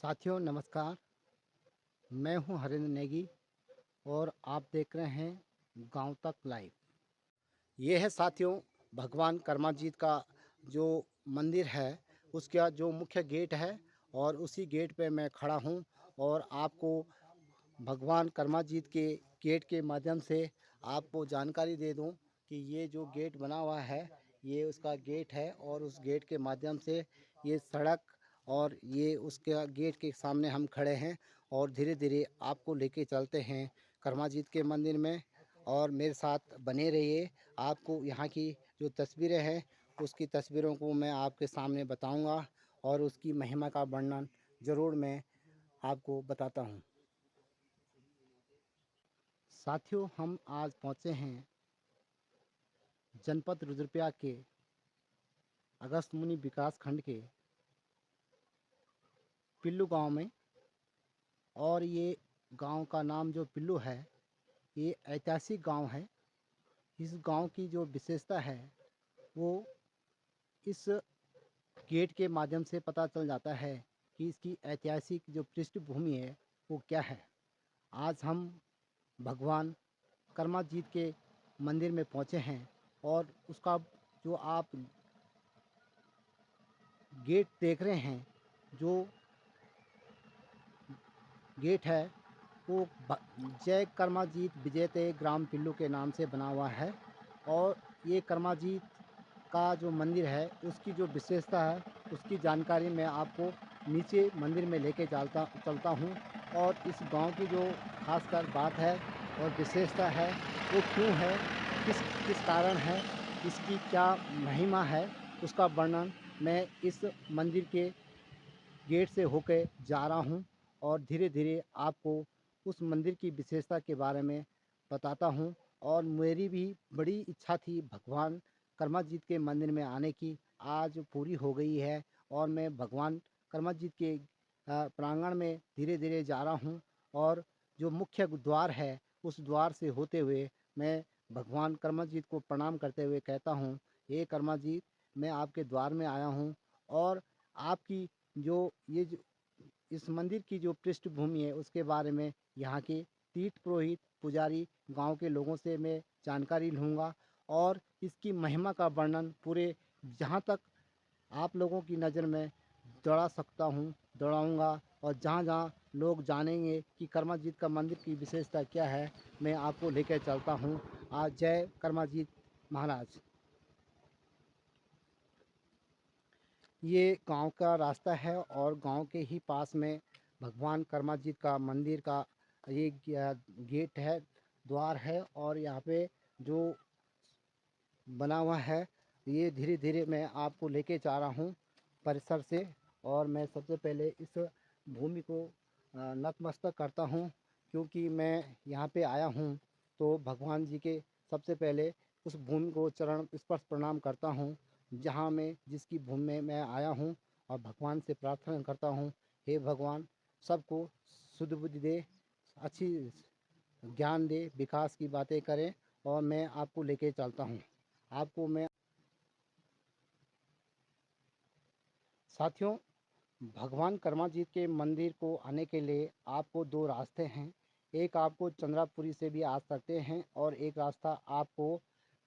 साथियों नमस्कार। मैं हूं हरेंद्र नेगी और आप देख रहे हैं गांव तक लाइव। ये है साथियों भगवान कर्माजीत का जो मंदिर है उसका जो मुख्य गेट है और उसी गेट पे मैं खड़ा हूं और आपको भगवान कर्माजीत के गेट के माध्यम से आपको जानकारी दे दूं कि ये जो गेट बना हुआ है ये उसका गेट है और उस गेट के माध्यम से ये सड़क और ये उसके गेट के सामने हम खड़े हैं और धीरे धीरे आपको लेके चलते हैं कर्माजीत के मंदिर में। और मेरे साथ बने रहिए। आपको यहाँ की जो तस्वीरें हैं उसकी तस्वीरों को मैं आपके सामने बताऊंगा और उसकी महिमा का वर्णन ज़रूर मैं आपको बताता हूँ। साथियों हम आज पहुँचे हैं जनपद रुद्रप्रयाग के अगस्त मुनि विकास खंड के पिल्लू गांव में। और ये गांव का नाम जो पिल्लू है ये ऐतिहासिक गांव है। इस गांव की जो विशेषता है वो इस गेट के माध्यम से पता चल जाता है कि इसकी ऐतिहासिक जो पृष्ठभूमि है वो क्या है। आज हम भगवान कर्माजीत के मंदिर में पहुंचे हैं और उसका जो आप गेट देख रहे हैं, जो गेट है वो जय कर्माजीत विजयते ग्राम पिल्लू के नाम से बना हुआ है। और ये कर्माजीत का जो मंदिर है उसकी जो विशेषता है उसकी जानकारी मैं आपको नीचे मंदिर में लेके चलता हूँ। और इस गांव की जो खासकर बात है और विशेषता है वो क्यों है, किस किस कारण है, इसकी क्या महिमा है, उसका वर्णन मैं इस मंदिर के गेट से होकर जा रहा हूँ और धीरे धीरे आपको उस मंदिर की विशेषता के बारे में बताता हूँ। और मेरी भी बड़ी इच्छा थी भगवान कर्माजीत के मंदिर में आने की, आज पूरी हो गई है। और मैं भगवान कर्माजीत के प्रांगण में धीरे धीरे जा रहा हूँ और जो मुख्य द्वार है उस द्वार से होते हुए मैं भगवान कर्माजीत को प्रणाम करते हुए कहता हूँ, हे कर्माजीत, मैं आपके द्वार में आया हूँ और आपकी जो इस मंदिर की जो पृष्ठभूमि है उसके बारे में यहाँ के तीर्थ पुरोहित पुजारी गांव के लोगों से मैं जानकारी लूँगा और इसकी महिमा का वर्णन पूरे जहाँ तक आप लोगों की नज़र में दौड़ा सकता हूँ दौड़ाऊँगा। और जहाँ जहाँ लोग जानेंगे कि कर्माजीत का मंदिर की विशेषता क्या है मैं आपको लेकर चलता हूँ। आज जय कर्माजीत महाराज। ये गांव का रास्ता है और गांव के ही पास में भगवान कर्माजीत का मंदिर का ये गेट है, द्वार है। और यहाँ पे जो बना हुआ है ये धीरे धीरे मैं आपको लेके जा रहा हूँ परिसर से। और मैं सबसे पहले इस भूमि को नतमस्तक करता हूँ क्योंकि मैं यहाँ पे आया हूँ तो भगवान जी के सबसे पहले उस भूमि को चरण स्पर्श प्रणाम करता हूँ जहाँ मैं जिसकी भूमि में मैं आया हूँ। और भगवान से प्रार्थना करता हूँ, हे भगवान सबको शुद्ध बुद्धि दे, अच्छी ज्ञान दे, विकास की बातें करें। और मैं आपको लेके चलता हूँ। आपको मैं साथियों भगवान कर्माजीत के मंदिर को आने के लिए आपको दो रास्ते हैं। एक आपको चंद्रापुरी से भी आ सकते हैं और एक रास्ता आपको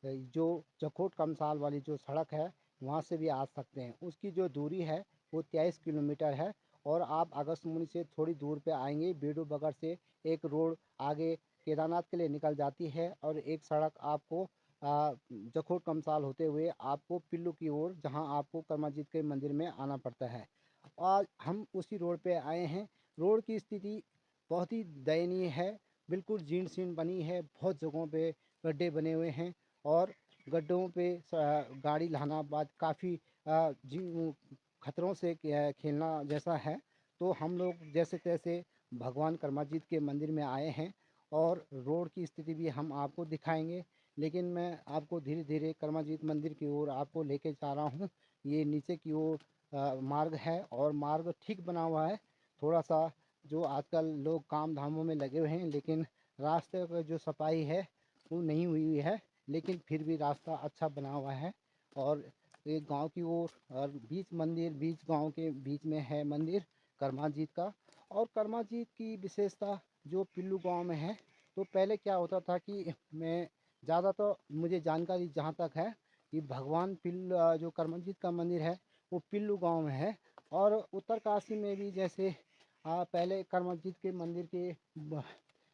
जो जखोट कमसाल वाली जो सड़क है वहाँ से भी आ सकते हैं। उसकी जो दूरी है वो 23 किलोमीटर है। और आप अगस्त मुनि से थोड़ी दूर पे आएंगे बेडू बगर से एक रोड आगे केदारनाथ के लिए निकल जाती है और एक सड़क आपको जखोट कमसाल होते हुए आपको पिल्लू की ओर जहां आपको कर्माजीत के मंदिर में आना पड़ता है। और हम उसी रोड पे आए हैं। रोड की स्थिति बहुत ही दयनीय है, बिल्कुल जीर्ण शीर्ण बनी है, बहुत जगहों पे गड्ढे बने हुए हैं और गड्ढों पे गाड़ी लाना बाद काफ़ी खतरों से खेलना जैसा है। तो हम लोग जैसे तैसे भगवान कर्माजीत के मंदिर में आए हैं और रोड की स्थिति भी हम आपको दिखाएंगे। लेकिन मैं आपको धीरे धीरे कर्माजीत मंदिर की ओर आपको लेके जा रहा हूँ। ये नीचे की ओर मार्ग है और मार्ग ठीक बना हुआ है। थोड़ा सा जो आजकल लोग काम धामों में लगे हुए हैं लेकिन रास्ते पर जो सफाई है वो नहीं हुई है, लेकिन फिर भी रास्ता अच्छा बना हुआ है। और एक गांव की ओर और बीच मंदिर बीच गांव के बीच में है मंदिर करमाजीत का। और करमाजीत की विशेषता जो पिल्लू गांव में है, तो पहले क्या होता था कि मैं ज़्यादा तो मुझे जानकारी जहाँ तक है कि भगवान जो करमाजीत का मंदिर है वो पिल्लू गांव में है। और उत्तरकाशी में भी जैसे पहले करमाजीत के मंदिर के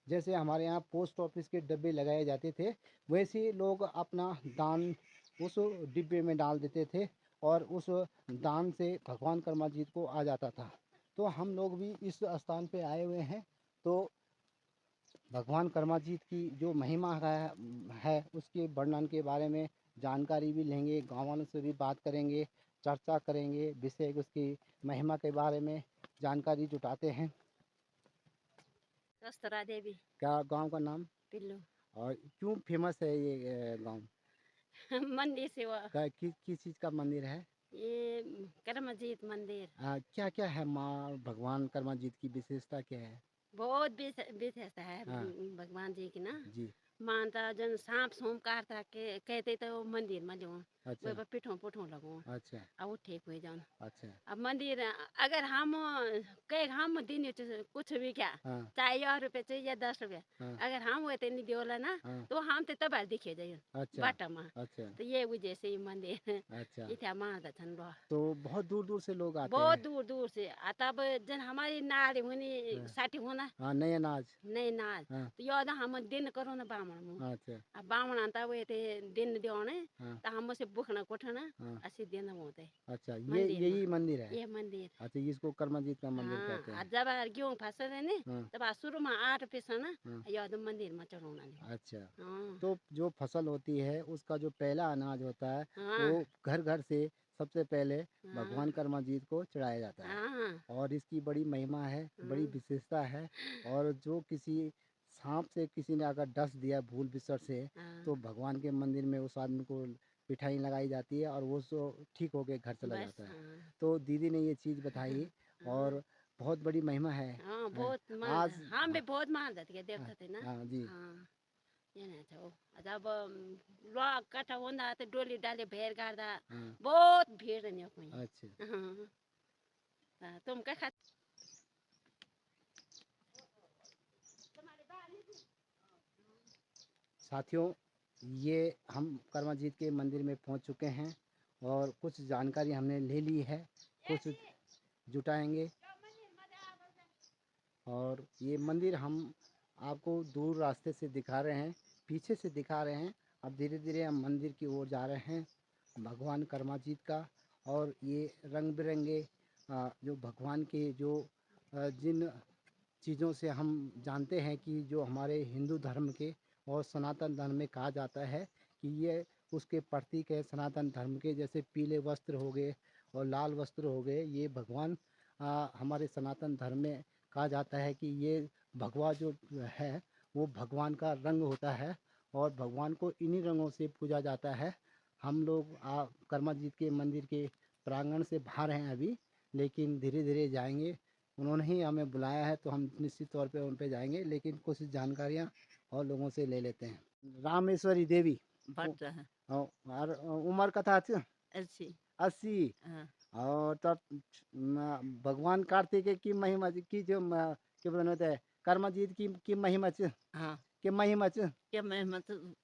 जैसे हमारे यहाँ पोस्ट ऑफिस के डब्बे लगाए जाते थे, वैसे लोग अपना दान उस डिब्बे में डाल देते थे और उस दान से भगवान करमाजीत को आ जाता था। तो हम लोग भी इस स्थान पे आए हुए हैं, तो भगवान करमाजीत की जो महिमा है उसके वर्णन के बारे में जानकारी भी लेंगे, गाँव वालों से भी बात करेंगे, चर्चा करेंगे, विषय उसकी महिमा के बारे में जानकारी जुटाते हैं। कस्तरा देवी क्या गांव का नाम पिल्लू और क्यों फेमस है ये गांव? मंदिर से वो किस चीज़ का मंदिर है? ये करमजीत मंदिर क्या क्या है माँ भगवान करमाजीत की विशेषता क्या है? बहुत विशेषता है हाँ भगवान जी की ना। जी। मानता जन सांप सूप काटता के कहते तो मंदिर में जो अच्छा वो पिठों पुठों लगो अच्छा अब वो ठीक हो जाओ। अच्छा। अब मंदिर अगर हम कहे हम दिन कुछ भी क्या हाँ चाहे 1 रुपये चाहिए या 10 रुपये, हाँ अगर हम वो नहीं दियोला ना हाँ। तो हम तो तबार दिखे जाइए अच्छा बाटा में। अच्छा तो ये वजह से ये मंदिर अच्छा। इतना मानता छन लो। तो बहुत दूर दूर से लोग आते बहुत हैं। दूर दूर से तब जन हमारी नारी होनी हाँ साठी होना हाँ, नए अनाज। नहीं नाच हाँ तो याद हम दिन करो ना बामण मु अच्छा अब बामण आता वो ते दिन दियोने हाँ तो हम से बुखना कोठना हाँ। ऐसे दिन होते अच्छा, ये मंदिर में यही मंदिर है। ये मंदिर। अच्छा, इसको करमाजीत का मंदिर हाँ कहते हैं। जब गेहूँ फसल है ने हाँ तब शुरू में 8 पैसा ना हाँ। याद मंदिर में चढ़ाना नहीं। अच्छा, हाँ तो जो फसल होती है उसका जो पहला अनाज होता है हाँ वो घर घर से सबसे पहले हाँ भगवान करमाजीत को चढ़ाया जाता है। हाँ और इसकी बड़ी महिमा है, बड़ी हाँ विशेषता है। और जो किसी सांप से किसी ने अगर डस दिया भूल विसर से, हाँ तो भगवान के मंदिर में उस आदमी को पिठाई लगाई जाती है और वो सो ठीक होके घर चला बस जाता है। हाँ तो दीदी ने ये चीज़ बताई हाँ और बहुत बड़ी महिमा है। हाँ हैं। बहुत मान आज हम भी हाँ बहुत मान जाते के हाँ देखते थे ना। हाँ जी। हाँ ये ना छो जब लो कट्ठा होंदा तो डोली डाले भेड़ गाड़ा हाँ बहुत भीड़ नहीं कोई। अच्छा। हाँ तुम क्या खा साथियों, ये हम करमाजीत के मंदिर में पहुंच चुके हैं और कुछ जानकारी हमने ले ली है, कुछ जुटाएंगे। और ये मंदिर हम आपको दूर रास्ते से दिखा रहे हैं, पीछे से दिखा रहे हैं। अब धीरे धीरे हम मंदिर की ओर जा रहे हैं भगवान करमाजीत का। और ये रंग बिरंगे जो भगवान के जो जिन चीज़ों से हम जानते हैं कि जो हमारे हिंदू धर्म के और सनातन धर्म में कहा जाता है कि ये उसके प्रतीक है सनातन धर्म के, जैसे पीले वस्त्र हो गए और लाल वस्त्र हो गए। ये भगवान हमारे सनातन धर्म में कहा जाता है कि ये भगवा जो है वो भगवान का रंग होता है और भगवान को इन्हीं रंगों से पूजा जाता है। हम लोग करमाजीत के मंदिर के प्रांगण से बाहर हैं अभी, लेकिन धीरे धीरे जाएंगे। उन्होंने ही हमें बुलाया है तो हम निश्चित तौर पे उन पे जाएंगे, लेकिन कुछ जानकारियाँ और लोगों से ले लेते हैं। रामेश्वरी देवी बढ़ता है और उम्र कथा छ ऐसी 80। हाँ और तब भगवान कार्तिकेय की महिमा की जो क्या बोलते हैं कर्मजीत की महिमा छ हाँ की महिमा छ क्या मैं मतलब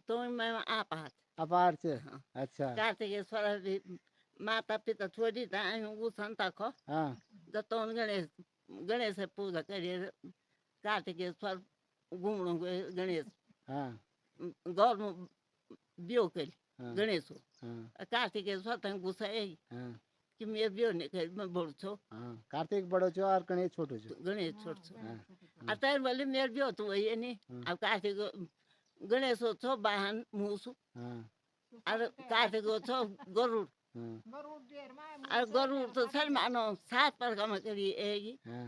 तो मैं आप हाथ अपार छ। हाँ अच्छा। कार्तिकेश्वर भी माता पिता छोड़ी था वो संता को हाँ जब तो गणेश गणेश पूजा करिए कार्तिकेश्वर घूमने गए गणेश हाँ गौर में ब्यो करी हाँ गणेश हो हाँ कार्तिकेश्वर तक गुस्सा है हाँ कि मैं ब्यो नहीं करी मैं बोल छो हाँ। कार्तिक बड़ो छो और गणेश छोटो छो। तो गणेश छोड़ छो हाँ अतः बोले मेरे ब्यो तो वही है नहीं हाँ अब कार्तिक गणेश हो छो वाहन मूसु हाँ और कार्तिक हो छो गरुड़ हाँ और गरुड़ तो सर मानो 7 परिक्रमा करी एगी हाँ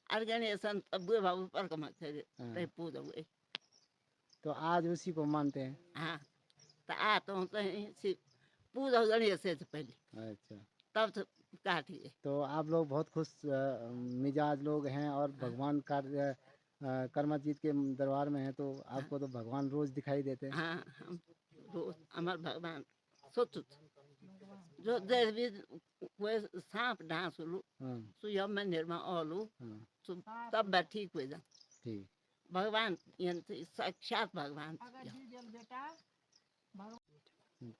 और गणेश बुए बाबू परिक्रमा करी हाँ। तय पूजा हुई। तो आज उसी को मानते हैं। हाँ तो आ तो कहीं पूजा गणेश से पहले अच्छा, तब तो कार्तिक तो आप लोग बहुत खुश मिजाज लोग हैं और हाँ भगवान कर्माजीत के दरबार में हैं, तो आपको तो भगवान रोज दिखाई देते हैं। हाँ हम रोज हमारे भगवान सोचो जो देश भी कोई सांप ढांसलू हाँ सुया मंदिर में ओलू हाँ तो तब बा ठीक हो जा ठीक। भगवान यंत्र साक्षात भगवान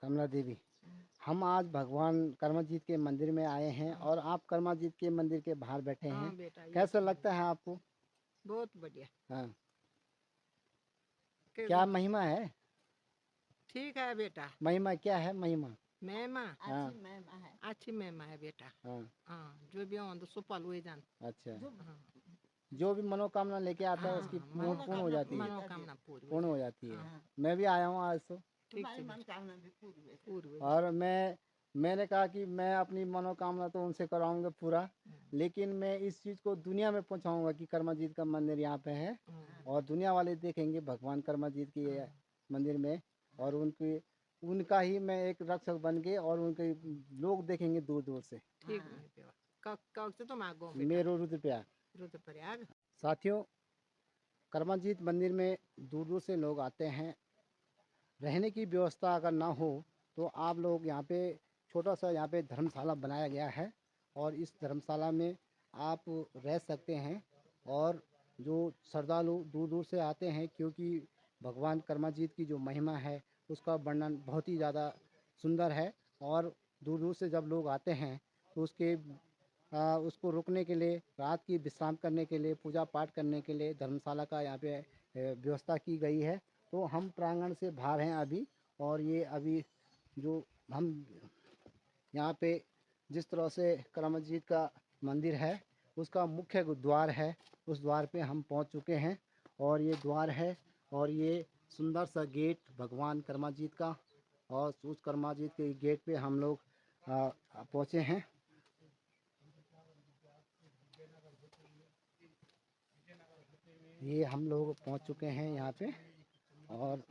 कमला देवी, हम आज भगवान कर्मजीत के मंदिर में आए हैं और आप कर्मजीत के मंदिर के बाहर बैठे हाँ हैं। बेटा, ये कैसा लगता है आपको? बहुत बढ़िया। हाँ, के- क्या महिमा है? ठीक है बेटा। महिमा क्या है महिमा? महिमा हाँ अच्छी महिमा है अच्छी महिमा है बेटा। हाँ हाँ, जो भी हो तो सुपल हुए जान। अच्छा, हाँ जो भी मनोकामना लेके आता है हाँ, उसकी हाँ, पूर्ण हो जाती है। मनोकामना पूरी पूर्ण हो जाती है। हाँ मैं भी आया हूँ आज तो, ठीक तुम्हारी है मनोकामना भी पूरी हुई पूरी हुई। और मैंने कहा कि मैं अपनी मनोकामना तो उनसे कराऊंगा पूरा, लेकिन मैं इस चीज़ को दुनिया में पहुंचाऊंगा कि कर्माजीत का मंदिर यहाँ पे है और दुनिया वाले देखेंगे भगवान कर्माजीत की ये मंदिर में, और उनका ही मैं एक रक्षक बन के और उनके लोग देखेंगे दूर दूर से। ठीक है बेटा। कब से तुम आगो मेरो रुद्रप्रयाग। रुद्रप्रयाग। साथियों, कर्माजीत मंदिर में दूर दूर से लोग आते हैं। रहने की व्यवस्था अगर ना हो तो आप लोग यहाँ पे छोटा सा यहाँ पे धर्मशाला बनाया गया है और इस धर्मशाला में आप रह सकते हैं। और जो श्रद्धालु दूर दूर से आते हैं, क्योंकि भगवान कर्माजीत की जो महिमा है उसका वर्णन बहुत ही ज़्यादा सुंदर है, और दूर दूर से जब लोग आते हैं तो उसको रुकने के लिए, रात की विश्राम करने के लिए, पूजा पाठ करने के लिए धर्मशाला का यहाँ पे व्यवस्था की गई है। तो हम प्रांगण से बाहर हैं अभी, और ये अभी जो हम यहाँ पे जिस तरह से कर्मजीत का मंदिर है उसका मुख्य द्वार है, उस द्वार पे हम पहुँच चुके हैं। और ये द्वार है और ये सुंदर सा गेट भगवान कर्माजीत का, और उस कर्माजीत के गेट पे हम लोग पहुँचे हैं। ये हम लोग पहुँच चुके हैं यहाँ पे, और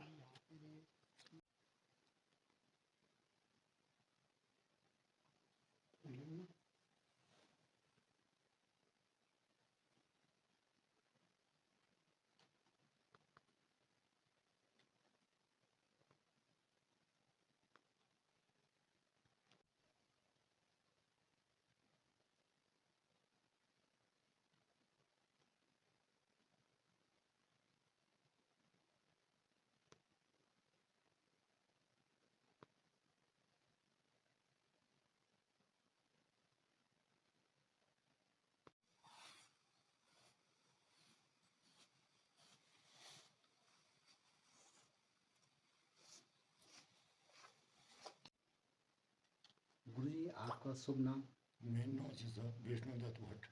गुरुजी आपका शुभ नाम? मेरा नाम से साहब विष्णुदत्त भट्ट।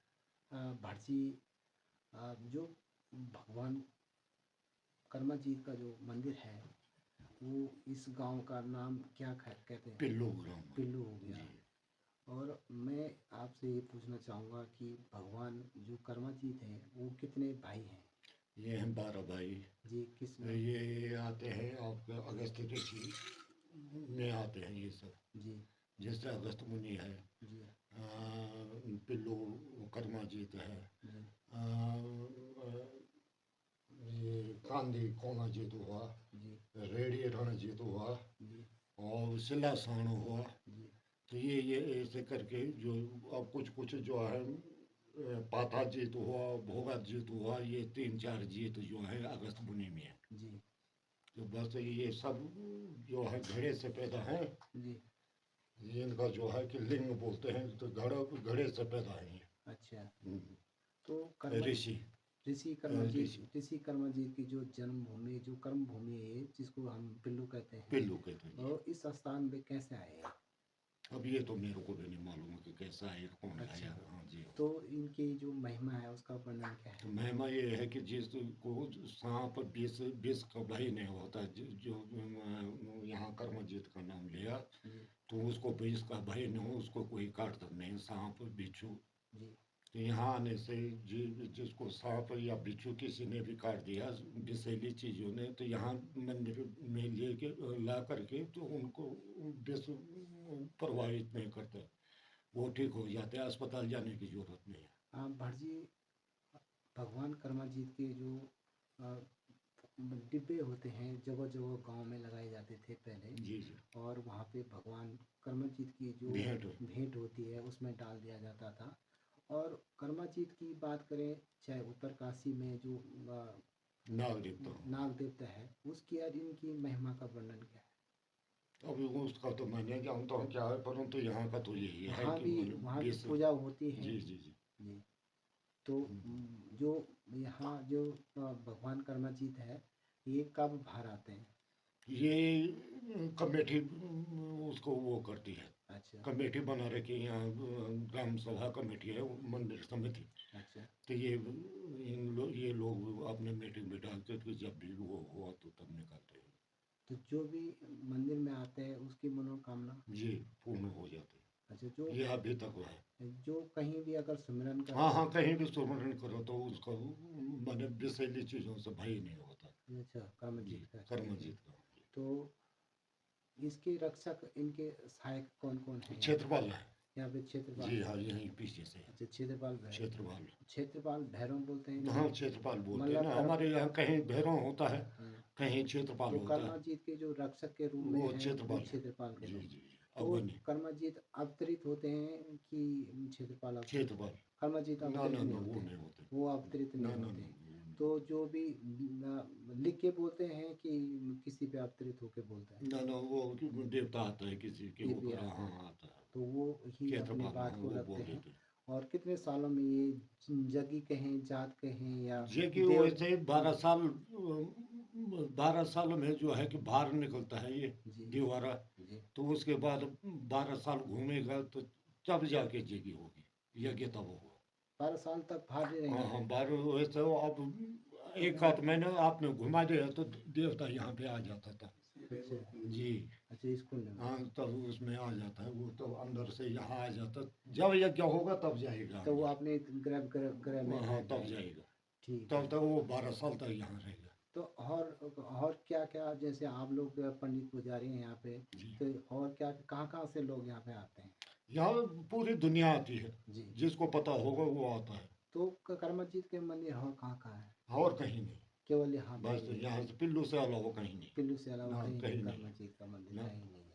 भटजी, जो भगवान कर्माजीत का जो मंदिर है वो इस गांव का नाम क्या कहते हैं? पिल्लू ग्राम। पिल्लू हो गया। जी। और मैं आपसे ये पूछना चाहूँगा कि भगवान जो कर्माजीत हैं वो कितने भाई हैं? ये हैं 12 भाई। जी, किस नाम? ये आते हैं आपका अगस्त ऋषि में आते हैं ये सब, जी जैसे अगस्त मुनि है, जी पिल्लू कर्माजीत है, जी ये कांदी कोनाजीत हुआ, जी रेडी रणजीत हुआ, जी और सिलासाण हुआ। जी तो ये ऐसे करके जो अब कुछ जो है पाथा जीत हुआ, भोगा जीत हुआ, ये 3-4 जीत जो है अगस्त मुनि में है। जी तो बस ये सब जो है घड़े से पैदा है। जी। इनका जो है कि लिंग बोलते हैं, तो घड़े से पैदा है ये। अच्छा, हम्म। तो ऋषि ऋषि कर्मजीत की जो जन्मभूमि, जो कर्म भूमि है जिसको हम पिल्लू कहते हैं, पिल्लू कहते हैं। और इस स्थान पे कैसे आए हैं? अब ये तो मेरे को भी नहीं मालूम है कि कैसा है, कौन अच्छा। आया। हाँ जी। तो इनकी जो महिमा है उसका वर्णन क्या तो है? महिमा ये है कि जिसको सांप विष का भय नहीं होता, जो यहाँ कर्मजीत का नाम लिया, जी तो उसको विष का भय नहीं हो, उसको कोई काटता नहीं, सांप बिच्छू। जी तो यहाँ आने से जिसको सांप या बिच्छू किसी ने भी काट दिया विषैली चीज़ों ने, तो यहाँ मंदिर में लेके ला करके तो उनको विष प्रभावित नहीं करता, वो ठीक हो जाते हैं, अस्पताल जाने की जरूरत नहीं है। भट जी, भगवान कर्माजीत के जो डिब्बे होते हैं, जगह-जगह गाँव में लगाए जाते थे पहले, जी जी और वहाँ पे भगवान कर्मजीत की जो भेंट भेंट होती है उसमें डाल दिया जाता था। और कर्मजीत की बात करें, चाहे उत्तरकाशी में जो नाग देवता। नाग देवता है, उसकी और इनकी महिमा का वर्णन क्या है? अभी उसका तो मैं नहीं जानता हूँ क्या है, परंतु यहाँ का तो यही है वहाँ कि भी मतलब वहाँ भी विश्व। पूजा होती है। जी जी जी जी। तो जो यहाँ जो भगवान कर्मजीत है, ये कब बाहर आते हैं? ये कमेटी उसको वो करती है, अच्छा, कमेटी बना रखी है यहाँ, ग्राम सभा कमेटी है, मंदिर समिति। अच्छा। तो ये लोग अपने मीटिंग बिठा के तो जब भी वो हुआ तो तब निकालते हैं। तो जो भी मंदिर में आते हैं उसकी मनोकामना, जी पूर्ण हो जाते अच्छा, हैं, ये अभी तक हुआ है। जो कहीं भी अगर सुमिरन हाँ करते हाँ, कहीं भी सुमरण करो तो उसका माने विषैली चीजों से भय नहीं होता। हैं, अच्छा, जी कर्मजीत का। कर्मजीत का। तो इसके रक्षक, इनके सहायक कौन कौन है क्षेत्रपाल है। यहाँ पे? क्षेत्रपाल। जी हाँ, यहीं पीछे से है। अच्छा, क्षेत्रपाल भैरव। क्षेत्रपाल। क्षेत्रपाल भैरव बोलते हैं हाँ कि क्षेत्रपाल बोलते हैं मतलब ना, हमारे यहाँ कहीं भैरव होता है, हाँ, कहीं क्षेत्रपाल तो होता है। कर्मजीत के जो रक्षक के रूप में वो है, क्षेत्रपाल वो है। क्षेत्रपाल के जी रूप जी में। जी तो अवनी। कर्मजीत अवतरित होते हैं कि क्षेत्रपाल अवतरित? क्षेत्रपाल। कर्मजीत ना अवतरित ना नहीं ना, वो होते, नहीं होते। वो अवतरित नहीं ना ना होते। ना, तो जो भी लिख के बोलते हैं कि किसी पे अवतरित होके बोलते हैं? ना ना, वो देवता आता है किसी के ये भी ऊपर, आता हाँ है। आता है। तो वो ही अपनी क्षेत्रपाल, बात हाँ को वो रखते बोल हैं। देते हैं। और कितने सालों में ये जगी कहें, जात कहें, या ये कि देव? वैसे ही 12 साल, 12 साल में जो है कि बाहर निकलता है ये जी, दीवारा। जी। तो उसके बाद 12 साल घूमेगा तो तब जाके जगी होगी, यज्ञ तब होगा। 12 साल तक बाहर ही हाँ रहेंगे? हाँ, 12 वैसे वो अब एक आध महीने आपने घुमा दिया तो देवता यहाँ पे आ जाता था। अच्छा, जी अच्छा, स्कूल में। हाँ, तब उसमें आ जाता है वो, तो अंदर से यहाँ आ जाता, जब यज्ञ होगा तब जाएगा तो वो अंदर। अपने ग्रह ग्रह ग्रह में हाँ बैठ तब जाएंगे। जाएगा, ठीक तब है। तक वो 12 साल तक यहाँ रहेगा। तो और क्या क्या, जैसे आप लोग पंडित पुजारी हैं यहाँ पे, जी तो और क्या, कहाँ कहाँ से लोग यहाँ पे आते हैं? यहाँ पूरी दुनिया आती है, जी। जिसको पता होगा वो आता है। तो कर्मजीत के मंदिर और कहाँ कहाँ है? और कहीं नहीं, केवल यहाँ पे बस ही है? यहाँ से पिल्लू से अलावा कहीं नहीं। पिल्लू से अलावा ना कहीं भी कहीं नहीं, कर्मजीत का मंदिर ना कहीं नहीं है?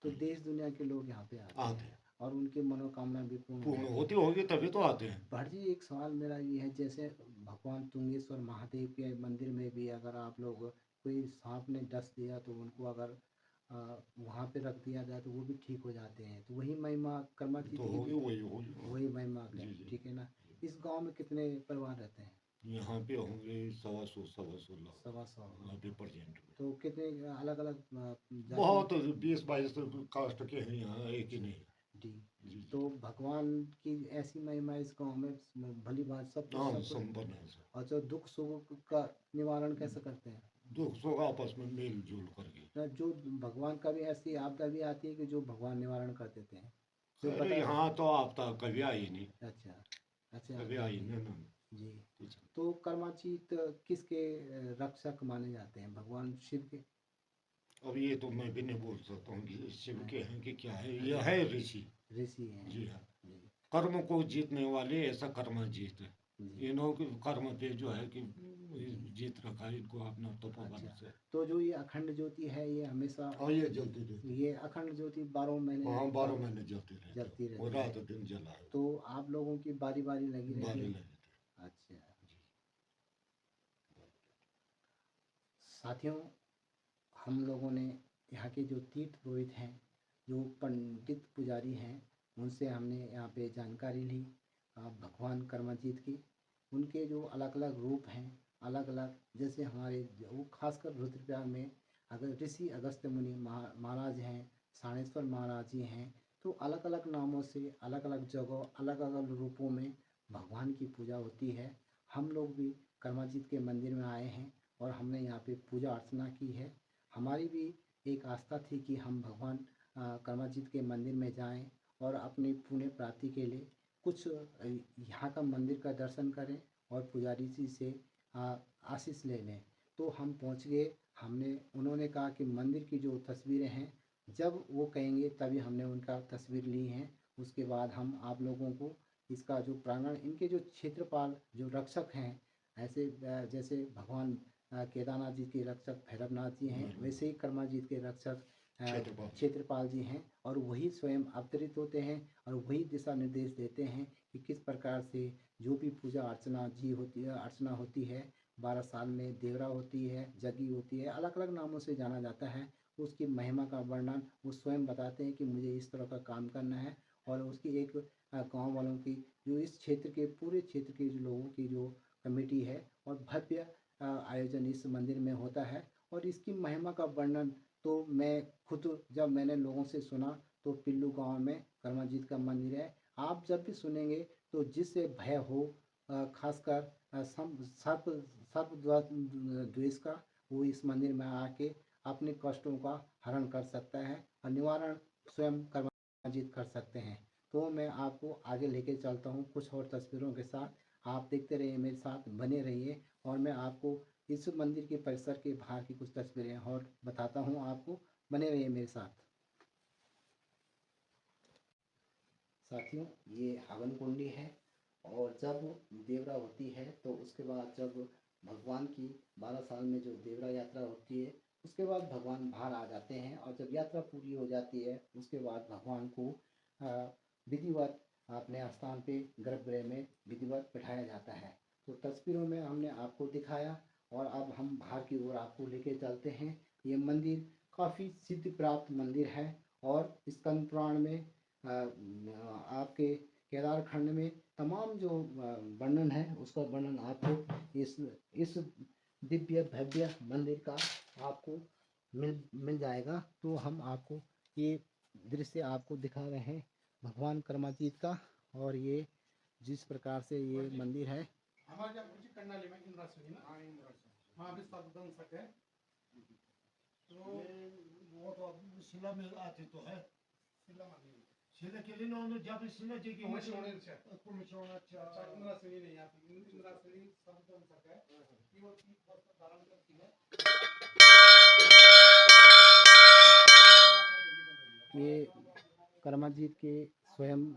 तो कहीं देश दुनिया के लोग यहाँ पे आते आते हैं हैं। और उनकी मनोकामना भी पूर्ण पूर्ण होती होती है। होगी तभी तो आते हैं। भट जी, एक सवाल मेरा ये है, जैसे भगवान तुंगेश्वर महादेव के मंदिर में भी अगर आप लोग, कोई सांप ने डस दिया तो उनको अगर वहाँ पे रख दिया जाए तो वो भी ठीक हो जाते हैं, तो वही महिमा कर्माजीत तो की होगी भी, वही होगी। वही महिमा है, जी जी। ठीक है ना? इस गांव में कितने परिवार रहते हैं? यहाँ पे होंगे 125 लोग 125। अभी प्रेजेंट में। तो कितने अलग अलग जाति? बहुत 20-22 कास्ट के हैं यहाँ, एक ही नहीं। डी। जी जी। तो भगवान की ऐसी महिमा इस गांव में भली बात सब हाँ सब। संपन्न है सब। और जो दुख सुख का निवारण कैसे करते हैं? दुख सुख आपस में मेल जोल करके। जो भगवान का भी ऐसी आपदा भी आती है कि जो भगवान निवारण कर देते हैं, तो अरे बता। यहाँ तो आपता कभी आई नहीं, अच्छा, अच्छा, कभी आपदा आई भी। नहीं ना। जी। कुछ तो कर्माजीत किसके रक्षक माने जाते हैं? भगवान शिव के? अब ये तो मैं भी नहीं बोल सकता हूँ कि शिव हाँ, के हैं कि क्या है, यह है ऋषि। ऋषि हैं। जी हाँ, जी, कर्म को जीतने वाले ऐसा कर्म जीत है। जी। इन्हों के कर्म पे जो है कि जीत रखा है इनको अपना तपोबल अच्छा, से। तो जो ये अखंड ज्योति है, ये हमेशा, हाँ ये जलती रहती ये अखंड ज्योति 12 है। महीने हाँ 12 महीने जलती रहती जलती है, वो रहती है। रात दिन जला है। तो आप लोगों की बारी बारी लगी रहती बारी है? लगी थी। अच्छा। जी। साथियों, हम लोगों ने यहाँ के जो तीर्थ पुरोहित हैं, जो पंडित पुजारी हैं, उनसे हमने यहाँ पे जानकारी ली भगवान कर्मजीत की। उनके जो अलग अलग रूप हैं, अलग अलग, जैसे हमारे वो खासकर रुद्रप्रयाग में अगर ऋषि अगस्त्य मुनि महाराज हैं, साणेश्वर महाराज जी हैं, तो अलग अलग नामों से अलग अलग जगह अलग अलग रूपों में भगवान की पूजा होती है। हम लोग भी कर्मजीत के मंदिर में आए हैं और हमने यहाँ पे पूजा अर्चना की है। हमारी भी एक आस्था थी कि हम भगवान कर्मजीत के मंदिर में जाएं और अपनी पुण्य प्राप्ति के लिए कुछ यहाँ का मंदिर का दर्शन करें और पुजारी जी से आशीष ले लें। तो हम पहुँच गए। हमने उन्होंने कहा कि मंदिर की जो तस्वीरें हैं, जब वो कहेंगे तभी हमने उनका तस्वीर ली हैं। उसके बाद हम आप लोगों को इसका जो प्रांगण, इनके जो क्षेत्रपाल जो रक्षक हैं, ऐसे जैसे भगवान केदारनाथ जी के रक्षक भैरवनाथ जी हैं, वैसे ही कर्माजीत के रक्षक क्षेत्रपाल। क्षेत्रपाल जी हैं, और वही स्वयं अवतरित होते हैं और वही दिशा निर्देश देते हैं कि किस प्रकार से जो भी पूजा अर्चना जी होती है, अर्चना होती है, 12 साल में देवरा होती है, जगी होती है, अलग अलग नामों से जाना जाता है। उसकी महिमा का वर्णन वो स्वयं बताते हैं कि मुझे इस तरह का काम करना है, और उसकी एक गांव वालों की, जो इस क्षेत्र के पूरे क्षेत्र के जो लोगों की जो कमेटी है, और भव्य आयोजन इस मंदिर में होता है। और इसकी महिमा का वर्णन तो मैं खुद जब मैंने लोगों से सुना, तो पिल्लू गांव में कर्माजीत का मंदिर है। आप जब भी सुनेंगे तो जिससे भय हो, खासकर सर्प सर्प द्वेष का, वो इस मंदिर में आके अपने कष्टों का हरण कर सकता है और निवारण स्वयं कर्माजीत कर सकते हैं। तो मैं आपको आगे लेके चलता हूँ कुछ और तस्वीरों के साथ। आप देखते रहिए, मेरे साथ बने रहिए, और मैं आपको इस मंदिर के परिसर के बाहर की कुछ तस्वीरें और बताता हूँ आपको। बने रहिए मेरे साथ। साथियों, ये हवन कुंडी है, और जब देवरा होती है तो उसके बाद जब भगवान की 12 साल में जो देवरा यात्रा होती है, उसके बाद भगवान बाहर आ जाते हैं, और जब यात्रा पूरी हो जाती है उसके बाद भगवान को विधिवत अपने स्थान पे गर्भगृह में विधिवत बिठाया जाता है। तो तस्वीरों में हमने आपको दिखाया, और अब हम बाहर की ओर आपको लेके चलते हैं। ये मंदिर काफ़ी सिद्धि प्राप्त मंदिर है, और स्कंद पुराण में आपके केदारखंड में तमाम जो वर्णन है, उसका वर्णन आपको इस दिव्य भव्य मंदिर का आपको मिल जाएगा। तो हम आपको ये दृश्य आपको दिखा रहे हैं भगवान कर्माजीत का, और ये जिस प्रकार से ये मंदिर है। वो तो अब शिला में आती तो है। शिला के लिए ना जब शिला जी की ये कर्माजीत के स्वयं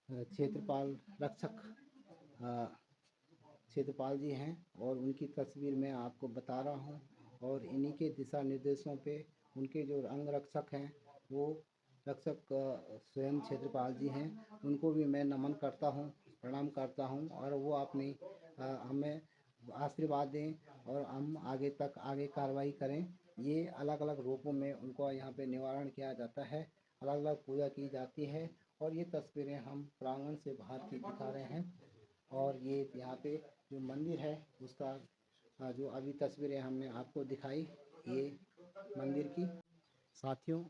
क्षेत्रपाल रक्षक क्षेत्रपाल जी हैं, और उनकी तस्वीर मैं आपको बता रहा हूँ। और इन्हीं के दिशा निर्देशों पे उनके जो अंग रक्षक हैं, वो रक्षक स्वयं क्षेत्रपाल जी हैं। उनको भी मैं नमन करता हूँ, प्रणाम करता हूँ, और वो अपनी हमें आशीर्वाद दें, और हम आगे कार्रवाई करें। ये अलग अलग रूपों में उनको यहाँ पे निवारण किया जाता है, अलग अलग पूजा की जाती है। और ये तस्वीरें हम प्रांगण से बाहर की दिखा रहे हैं, और ये यहाँ पे जो मंदिर है उसका जो अभी तस्वीरें हमने आपको दिखाई, ये मंदिर की। साथियों,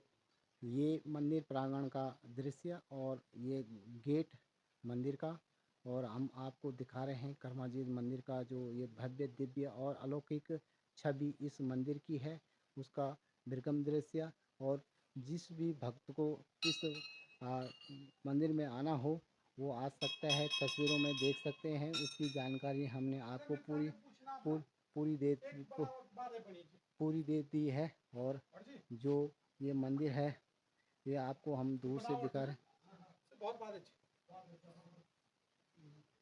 ये मंदिर प्रांगण का दृश्य, और ये गेट मंदिर का, और हम आपको दिखा रहे हैं कर्माजीत मंदिर का जो ये भव्य दिव्य और अलौकिक छवि इस मंदिर की है, उसका विरगम दृश्य। और जिस भी भक्त को इस मंदिर में आना हो, वो आ सकता है। तस्वीरों में देख सकते हैं, उसकी जानकारी हमने आपको पूरी पूरी दे पूरी दे दी है। और जो ये मंदिर है, ये आपको हम दूर से दिखा रहे हैं।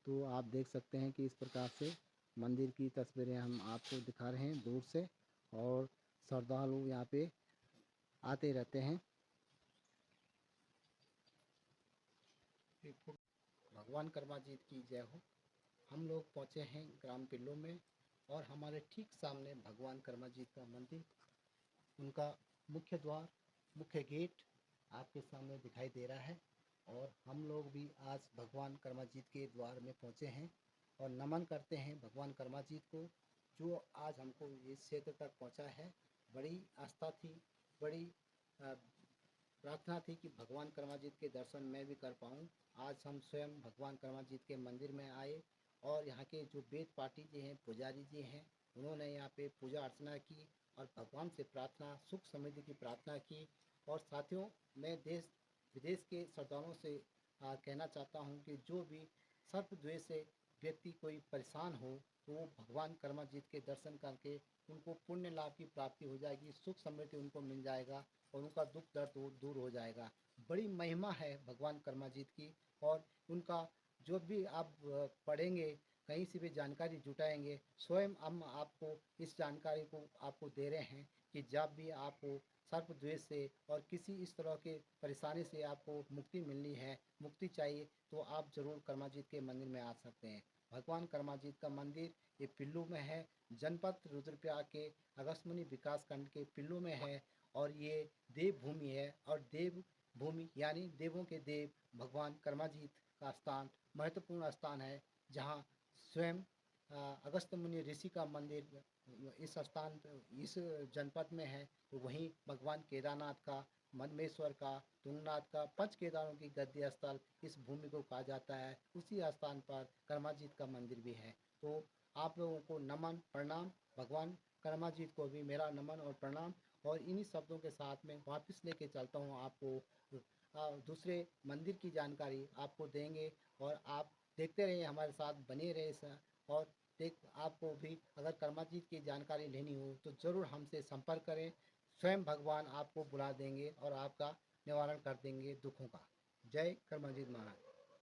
तो आप देख सकते हैं कि इस प्रकार से मंदिर की तस्वीरें हम आपको दिखा रहे हैं दूर से, और श्रद्धालु यहाँ पे आते रहते हैं। भगवान कर्माजीत की जय हो। हम लोग पहुँचे हैं ग्राम पिल्लो में, और हमारे ठीक सामने भगवान कर्माजीत का मंदिर, उनका मुख्य द्वार, मुख्य गेट आपके सामने दिखाई दे रहा है। और हम लोग भी आज भगवान कर्माजीत के द्वार में पहुँचे हैं, और नमन करते हैं भगवान कर्माजीत को, जो आज हमको इस क्षेत्र तक पहुँचा है। बड़ी आस्था थी, बड़ी प्रार्थना थी कि भगवान कर्माजीत के दर्शन मैं भी कर पाऊँ। आज हम स्वयं भगवान कर्माजीत के मंदिर में आए, और यहाँ के जो वेद पाठी जी हैं, पुजारी जी हैं, उन्होंने यहाँ पे पूजा अर्चना की, और भगवान से प्रार्थना, सुख समृद्धि की प्रार्थना की। और साथियों, मैं देश विदेश के श्रद्धालुओं से कहना चाहता हूँ कि जो भी सर्प द्वेष से व्यक्ति कोई परेशान हो, तो वो भगवान कर्माजीत के दर्शन करके उनको पुण्य लाभ की प्राप्ति हो जाएगी, सुख समृद्धि उनको मिल जाएगा, और उनका दुख दर्द दूर हो जाएगा। बड़ी महिमा है भगवान कर्माजीत की, और उनका जो भी आप पढ़ेंगे कहीं से भी जानकारी जुटाएंगे, स्वयं हम आपको इस जानकारी को आपको दे रहे हैं कि जब भी आपको सर्प द्वेष से और किसी इस तरह के परेशानी से आपको मुक्ति मिलनी है, मुक्ति चाहिए, तो आप ज़रूर कर्माजीत के मंदिर में आ सकते हैं। भगवान कर्माजीत का मंदिर ये पिल्लू में है, जनपद रुद्रप्रयाग के अगस्त्यमुनि विकास खंड के पिल्लू में है और ये देव भूमि है और देव भूमि यानी देवों के देव भगवान कर्माजीत का स्थान महत्वपूर्ण स्थान है, जहाँ स्वयं अगस्त्य मुनि ऋषि का मंदिर इस स्थान इस जनपद में है। तो वहीं भगवान केदारनाथ का, मदमेश्वर का, तुंगनाथ का, पंच केदारों की गद्दी स्थल इस भूमि को कहा जाता है। उसी स्थान पर कर्माजीत का मंदिर भी है। तो आप लोगों को नमन प्रणाम, भगवान कर्माजीत को भी मेरा नमन और प्रणाम। और इन्हीं शब्दों के साथ में वापस लेके चलता हूँ आपको दूसरे मंदिर की जानकारी आपको देंगे और आप देखते रहिए, हमारे साथ बने रहे सर। और आपको भी अगर कर्माजीत की जानकारी लेनी हो तो ज़रूर हमसे संपर्क करें, स्वयं भगवान आपको बुला देंगे और आपका निवारण कर देंगे दुखों का। जय कर्माजीत महाराज।